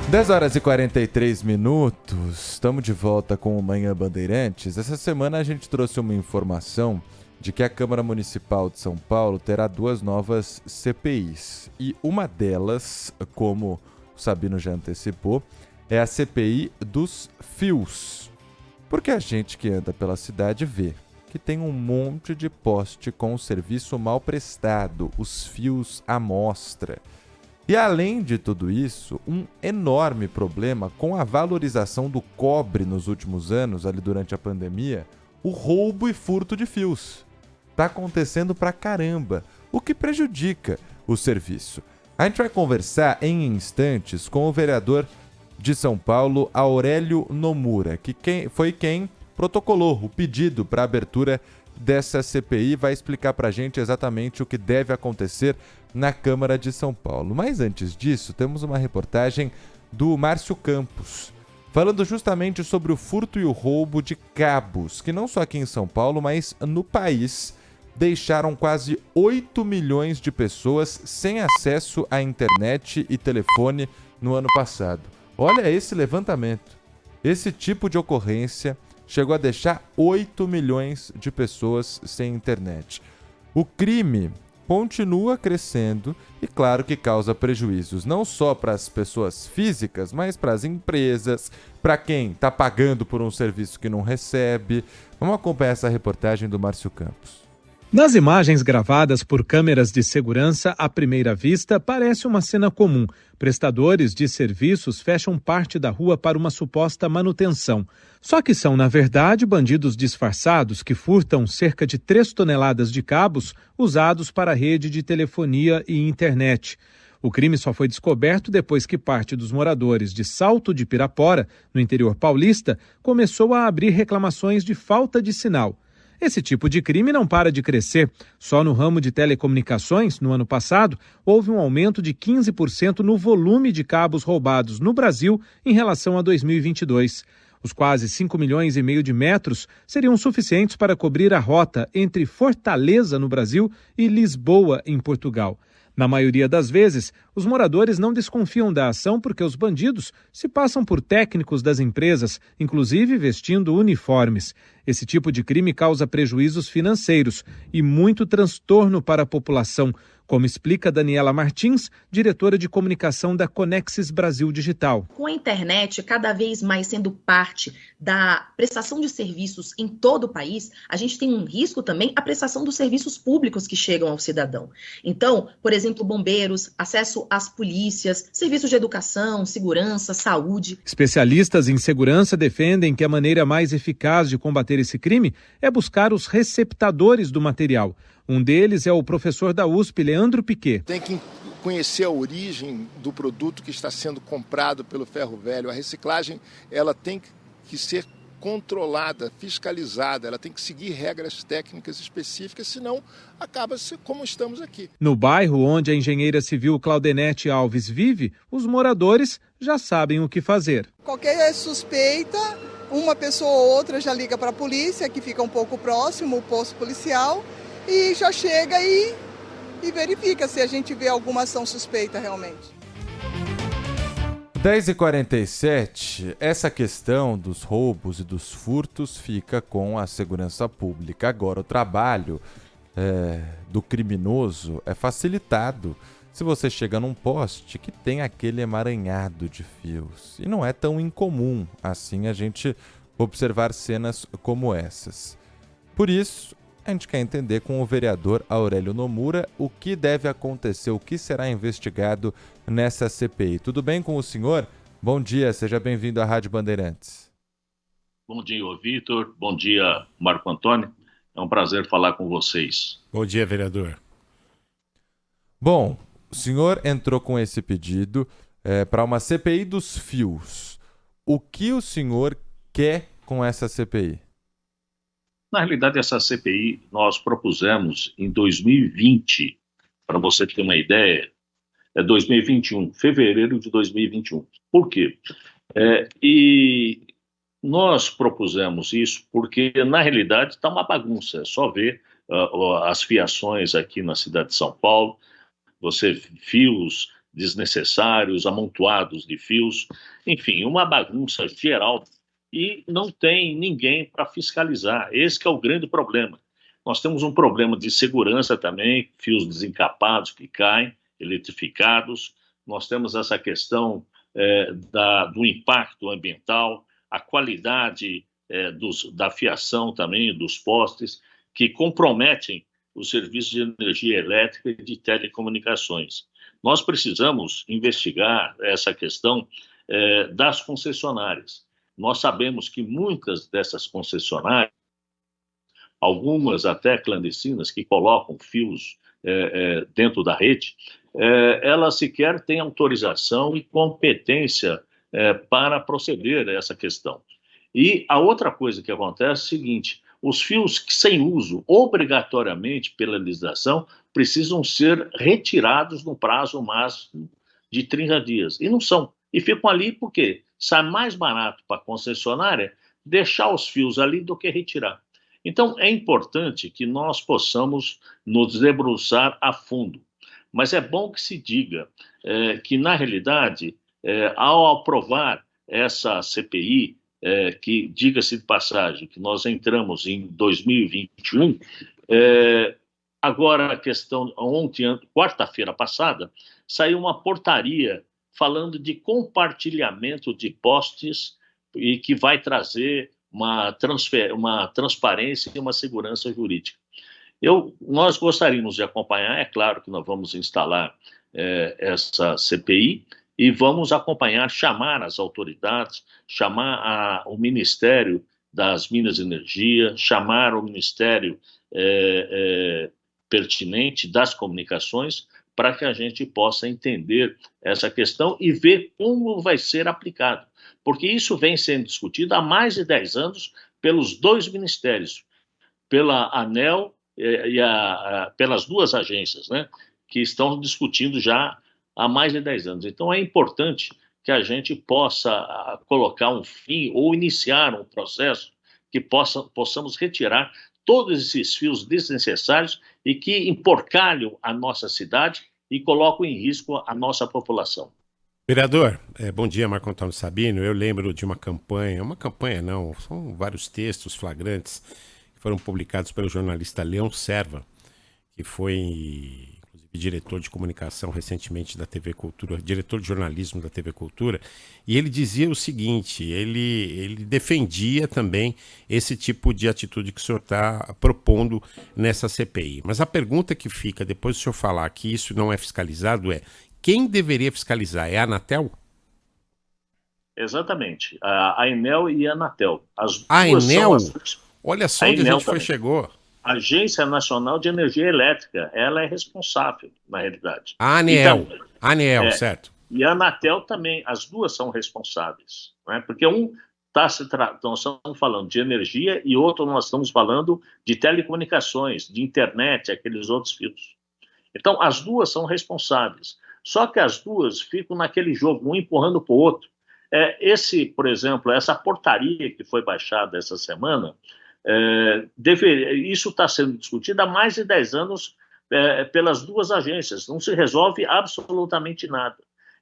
10h43, estamos de volta com o Manhã Bandeirantes. Essa semana a gente trouxe uma informação de que a Câmara Municipal de São Paulo terá 2 novas CPIs. E uma delas, como o Sabino já antecipou, é a CPI dos fios. Porque a gente que anda pela cidade vê que tem um monte de poste com o serviço mal prestado, os fios à mostra. E além de tudo isso, um enorme problema com a valorização do cobre nos últimos anos, ali durante a pandemia, o roubo e furto de fios. Tá acontecendo pra caramba, o que prejudica o serviço. A gente vai conversar em instantes com o vereador de São Paulo, Aurélio Nomura, que foi quem protocolou o pedido para a abertura dessa CPI, vai explicar para a gente exatamente o que deve acontecer na Câmara de São Paulo. Mas antes disso, temos uma reportagem do Márcio Campos, falando justamente sobre o furto e o roubo de cabos, que não só aqui em São Paulo, mas no país, deixaram quase 8 milhões de pessoas sem acesso à internet e telefone no ano passado. Olha esse levantamento. Esse tipo de ocorrência chegou a deixar 8 milhões de pessoas sem internet. O crime continua crescendo e, claro, que causa prejuízos não só para as pessoas físicas, mas para as empresas, para quem está pagando por um serviço que não recebe. Vamos acompanhar essa reportagem do Márcio Campos. Nas imagens gravadas por câmeras de segurança, à primeira vista, parece uma cena comum. Prestadores de serviços fecham parte da rua para uma suposta manutenção. Só que são, na verdade, bandidos disfarçados que furtam cerca de 3 toneladas de cabos usados para a rede de telefonia e internet. O crime só foi descoberto depois que parte dos moradores de Salto de Pirapora, no interior paulista, começou a abrir reclamações de falta de sinal. Esse tipo de crime não para de crescer. Só no ramo de telecomunicações, no ano passado, houve um aumento de 15% no volume de cabos roubados no Brasil em relação a 2022. Os quase 5 milhões e meio de metros seriam suficientes para cobrir a rota entre Fortaleza, no Brasil, e Lisboa, em Portugal. Na maioria das vezes, os moradores não desconfiam da ação porque os bandidos se passam por técnicos das empresas, inclusive vestindo uniformes. Esse tipo de crime causa prejuízos financeiros e muito transtorno para a população, como explica Daniela Martins, diretora de comunicação da Conexis Brasil Digital. Com a internet cada vez mais sendo parte da prestação de serviços em todo o país, a gente tem um risco também a prestação dos serviços públicos que chegam ao cidadão. Então, por exemplo, bombeiros, acesso às polícias, serviços de educação, segurança, saúde. Especialistas em segurança defendem que a maneira mais eficaz de combater esse crime é buscar os receptadores do material. Um deles é o professor da USP, Leandro Piquet. Tem que conhecer a origem do produto que está sendo comprado pelo ferro velho. A reciclagem ela tem que ser controlada, fiscalizada, ela tem que seguir regras técnicas específicas, senão acaba-se como estamos aqui. No bairro onde a engenheira civil Claudenete Alves vive, os moradores já sabem o que fazer. Qualquer suspeita, uma pessoa ou outra já liga para a polícia, que fica um pouco próximo, o posto policial, e já chega e verifica se a gente vê alguma ação suspeita realmente. 10h47, essa questão dos roubos e dos furtos fica com a segurança pública. Agora, o trabalho do criminoso é facilitado se você chega num poste que tem aquele emaranhado de fios. E não é tão incomum assim a gente observar cenas como essas. Por isso, a gente quer entender com o vereador Aurélio Nomura o que deve acontecer, o que será investigado nessa CPI. Tudo bem com o senhor? Bom dia, seja bem-vindo à Rádio Bandeirantes. Bom dia, Vitor. Bom dia, Marco Antônio. É um prazer falar com vocês. Bom dia, vereador. Bom, o senhor entrou com esse pedido para uma CPI dos fios. O que o senhor quer com essa CPI? Na realidade, essa CPI nós propusemos em 2020, para você ter uma ideia, 2021, fevereiro de 2021. Por quê? E nós propusemos isso porque, na realidade, está uma bagunça. É só ver as fiações aqui na cidade de São Paulo, fios desnecessários, amontoados de fios, enfim, uma bagunça geral e não tem ninguém para fiscalizar. Esse que é o grande problema. Nós temos um problema de segurança também, fios desencapados que caem, eletrificados. Nós temos essa questão do impacto ambiental, a qualidade da fiação também, dos postes, que comprometem os serviços de energia elétrica e de telecomunicações. Nós precisamos investigar essa questão das concessionárias. Nós sabemos que muitas dessas concessionárias, algumas até clandestinas, que colocam fios dentro da rede, elas sequer têm autorização e competência para proceder a essa questão. E a outra coisa que acontece é o seguinte: os fios que sem uso, obrigatoriamente pela legislação, precisam ser retirados no prazo máximo de 30 dias. E não são. E ficam ali porque sai mais barato para a concessionária deixar os fios ali do que retirar. Então, é importante que nós possamos nos debruçar a fundo. Mas é bom que se diga que, na realidade, ao aprovar essa CPI, que, diga-se de passagem, que nós entramos em 2021, agora a questão, ontem, quarta-feira passada, saiu uma portaria falando de compartilhamento de postes e que vai trazer uma transparência e uma segurança jurídica. Nós gostaríamos de acompanhar, é claro que nós vamos instalar essa CPI e vamos acompanhar, chamar as autoridades, chamar o Ministério das Minas e Energia, chamar o Ministério pertinente das Comunicações, para que a gente possa entender essa questão e ver como vai ser aplicado. Porque isso vem sendo discutido há mais de 10 anos pelos dois ministérios, pela ANEEL e pelas duas agências, né, que estão discutindo já há mais de 10 anos. Então, é importante que a gente possa colocar um fim ou iniciar um processo que possamos retirar todos esses fios desnecessários e que emporcalham a nossa cidade e colocam em risco a nossa população. Vereador, bom dia, Marco Antônio Sabino. Eu lembro de uma campanha não, são vários textos flagrantes que foram publicados pelo jornalista Leão Serva, que foi, inclusive, diretor de comunicação recentemente da TV Cultura, diretor de jornalismo da TV Cultura, e ele dizia o seguinte: ele defendia também esse tipo de atitude que o senhor está propondo nessa CPI. Mas a pergunta que fica, depois do senhor falar que isso não é fiscalizado, quem deveria fiscalizar? É a Anatel? Exatamente. A Enel e a Anatel. A Enel? Olha só onde a gente chegou. A Agência Nacional de Energia Elétrica, ela é responsável, na realidade. A ANEEL, então, ANEEL, certo. E a Anatel também, as duas são responsáveis. Né? Porque nós estamos falando de energia e outro nós estamos falando de telecomunicações, de internet, aqueles outros fios. Então, as duas são responsáveis. Só que as duas ficam naquele jogo, um empurrando para o outro. Por exemplo, essa portaria que foi baixada essa semana, isso está sendo discutido há mais de 10 anos pelas duas agências. Não se resolve absolutamente nada.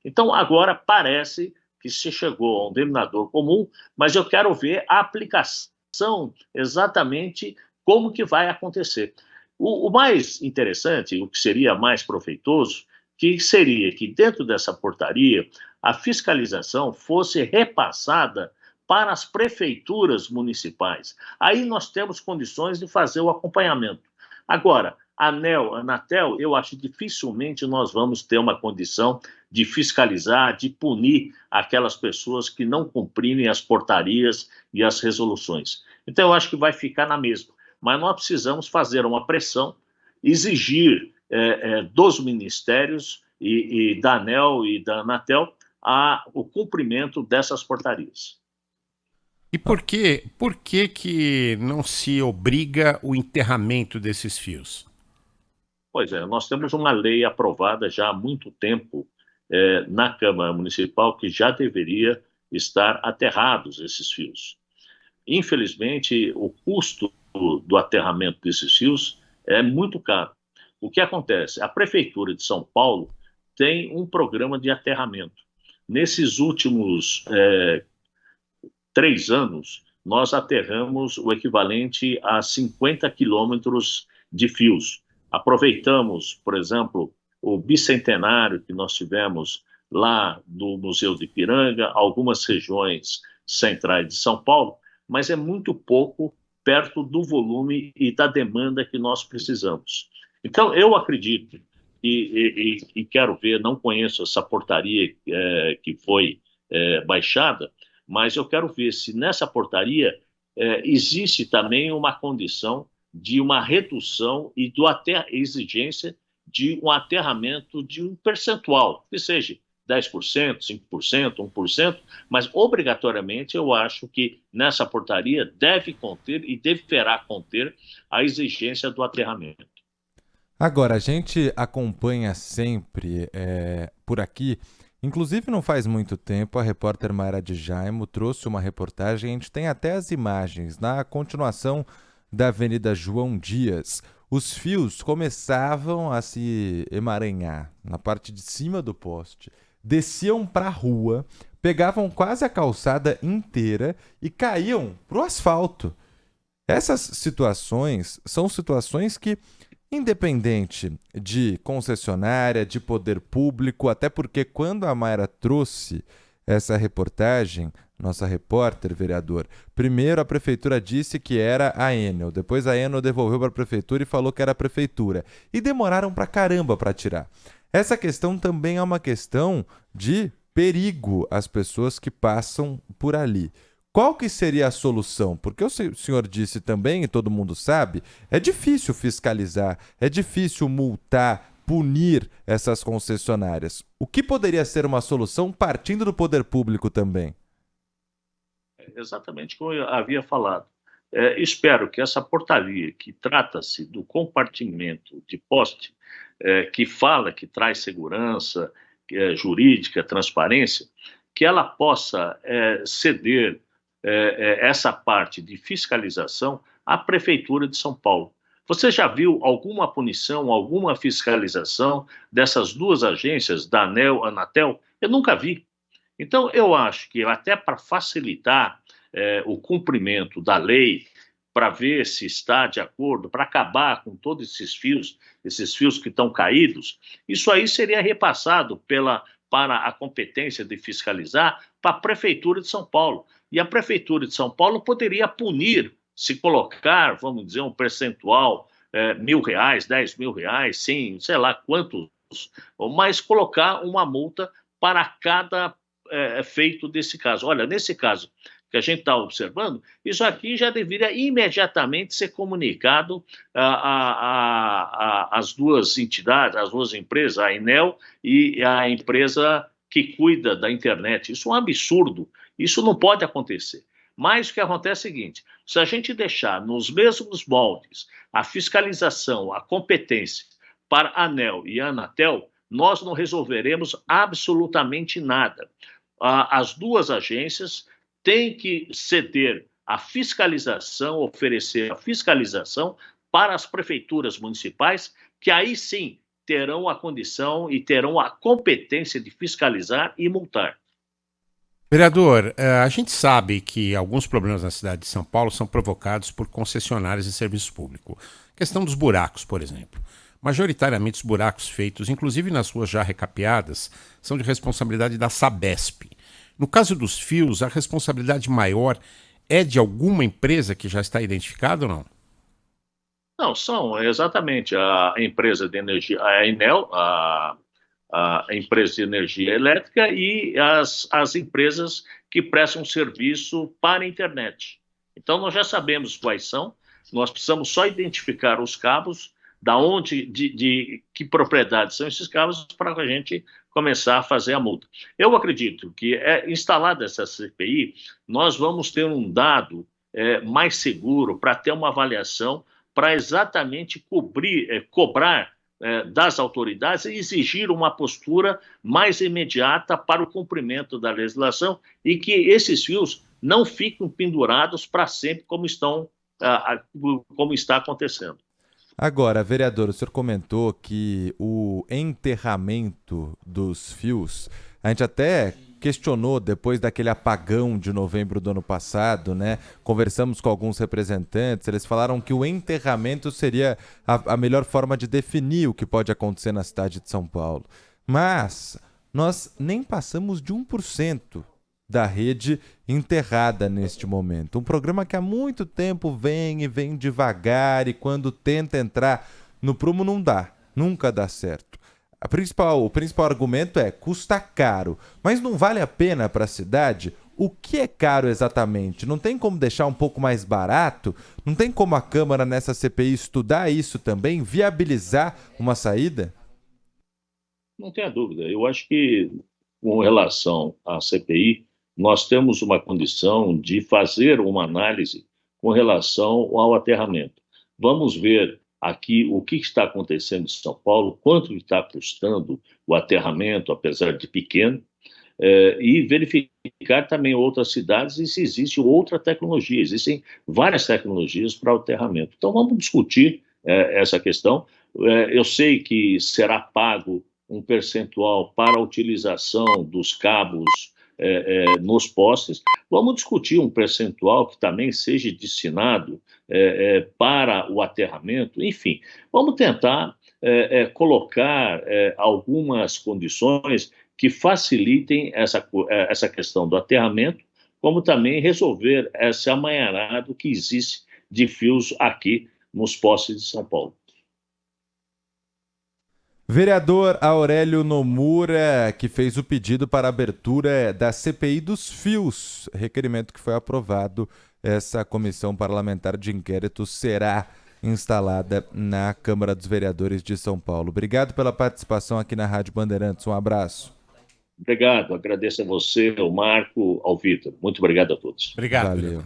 Então, agora parece que se chegou a um denominador comum, mas eu quero ver a aplicação exatamente como que vai acontecer. O mais interessante, o que seria mais proveitoso, que seria que dentro dessa portaria a fiscalização fosse repassada para as prefeituras municipais. Aí nós temos condições de fazer o acompanhamento. Agora, a Anatel, eu acho que dificilmente nós vamos ter uma condição de fiscalizar, de punir aquelas pessoas que não cumprirem as portarias e as resoluções. Então, eu acho que vai ficar na mesma. Mas nós precisamos fazer uma pressão, exigir dos ministérios e da ANEEL e da Anatel o cumprimento dessas portarias. E por que não se obriga o enterramento desses fios? Pois é, nós temos uma lei aprovada já há muito tempo na Câmara Municipal que já deveria estar aterrados esses fios. Infelizmente, o custo do aterramento desses fios é muito caro. O que acontece? A Prefeitura de São Paulo tem um programa de aterramento. Nesses últimos 3 anos, nós aterramos o equivalente a 50 quilômetros de fios. Aproveitamos, por exemplo, o bicentenário que nós tivemos lá do Museu de Ipiranga, algumas regiões centrais de São Paulo, mas é muito pouco perto do volume e da demanda que nós precisamos. Então, eu acredito e quero ver, não conheço essa portaria que foi baixada, mas eu quero ver se nessa portaria existe também uma condição de uma redução e exigência de um aterramento de um percentual, que seja 10%, 5%, 1%, mas obrigatoriamente eu acho que nessa portaria deve conter e deverá conter a exigência do aterramento. Agora, a gente acompanha sempre por aqui, inclusive não faz muito tempo, a repórter Mayra de Jaimo trouxe uma reportagem, a gente tem até as imagens, na continuação da Avenida João Dias. Os fios começavam a se emaranhar na parte de cima do poste, desciam para a rua, pegavam quase a calçada inteira e caíam para o asfalto. Essas situações são situações que, independente de concessionária, de poder público, até porque quando a Mayra trouxe essa reportagem, nossa repórter, vereador, primeiro a prefeitura disse que era a Enel, depois a Enel devolveu para a prefeitura e falou que era a prefeitura. E demoraram pra caramba para tirar. Essa questão também é uma questão de perigo às pessoas que passam por ali. Qual que seria a solução? Porque o senhor disse também, e todo mundo sabe, é difícil fiscalizar, é difícil multar, punir essas concessionárias. O que poderia ser uma solução partindo do poder público também? Exatamente como eu havia falado. Espero que essa portaria que trata-se do compartimento de poste, que fala, que traz segurança jurídica, transparência, que ela possa ceder essa parte de fiscalização à Prefeitura de São Paulo. Você já viu alguma punição, alguma fiscalização dessas duas agências, da ANEEL e Anatel? Eu nunca vi. Então, eu acho que até para facilitar o cumprimento da lei, para ver se está de acordo, para acabar com todos esses fios que estão caídos, isso aí seria repassado para a competência de fiscalizar para a Prefeitura de São Paulo. E a Prefeitura de São Paulo poderia punir, se colocar, vamos dizer, um percentual, R$1.000, R$10.000, sim, sei lá quantos, mas colocar uma multa para cada feito desse caso. Olha, nesse caso que a gente está observando, isso aqui já deveria imediatamente ser comunicado às duas entidades, às duas empresas, a Enel e a empresa que cuida da internet. Isso é um absurdo, isso não pode acontecer. Mas o que acontece é o seguinte, se a gente deixar nos mesmos moldes a fiscalização, a competência para a ANEEL e a Anatel, nós não resolveremos absolutamente nada. As duas agências têm que ceder a fiscalização, oferecer a fiscalização para as prefeituras municipais, que aí sim terão a condição e terão a competência de fiscalizar e multar. Vereador, a gente sabe que alguns problemas na cidade de São Paulo são provocados por concessionárias de serviço público. Questão dos buracos, por exemplo. Majoritariamente os buracos feitos, inclusive nas ruas já recapeadas, são de responsabilidade da Sabesp. No caso dos fios, a responsabilidade maior é de alguma empresa que já está identificada ou não? Não, são exatamente a empresa de energia, a Enel, a empresa de energia elétrica e as empresas que prestam serviço para a internet. Então, nós já sabemos quais são, nós precisamos só identificar os cabos, da onde, de que propriedade são esses cabos, para a gente começar a fazer a multa. Eu acredito que, instalada essa CPI, nós vamos ter um dado mais seguro para ter uma avaliação, para exatamente cobrar das autoridades e exigir uma postura mais imediata para o cumprimento da legislação e que esses fios não fiquem pendurados para sempre como está acontecendo. Agora, vereador, o senhor comentou que o enterramento dos fios, a gente até questionou depois daquele apagão de novembro do ano passado, né? Conversamos com alguns representantes, eles falaram que o enterramento seria a melhor forma de definir o que pode acontecer na cidade de São Paulo. Mas nós nem passamos de 1% da rede enterrada neste momento. Um programa que há muito tempo vem e vem devagar e quando tenta entrar no prumo não dá, nunca dá certo. O principal argumento é custa caro, mas não vale a pena para a cidade? O que é caro exatamente? Não tem como deixar um pouco mais barato? Não tem como a Câmara nessa CPI estudar isso também, viabilizar uma saída? Não tenha dúvida. Eu acho que, com relação à CPI, nós temos uma condição de fazer uma análise com relação ao aterramento. Vamos ver aqui o que está acontecendo em São Paulo, quanto está custando o aterramento, apesar de pequeno, e verificar também outras cidades e se existe outra tecnologia. Existem várias tecnologias para o aterramento. Então, vamos discutir essa questão. Eu sei que será pago um percentual para a utilização dos cabos nos postes. Vamos discutir um percentual que também seja destinado para o aterramento. Enfim, vamos tentar colocar algumas condições que facilitem essa questão do aterramento, como também resolver esse amaranhado que existe de fios aqui nos postes de São Paulo. Vereador Aurélio Nomura, que fez o pedido para a abertura da CPI dos fios, requerimento que foi aprovado. Essa comissão parlamentar de inquérito será instalada na Câmara dos Vereadores de São Paulo. Obrigado pela participação aqui na Rádio Bandeirantes. Um abraço. Obrigado, agradeço a você, ao Marco, ao Vitor. Muito obrigado a todos. Obrigado. Valeu.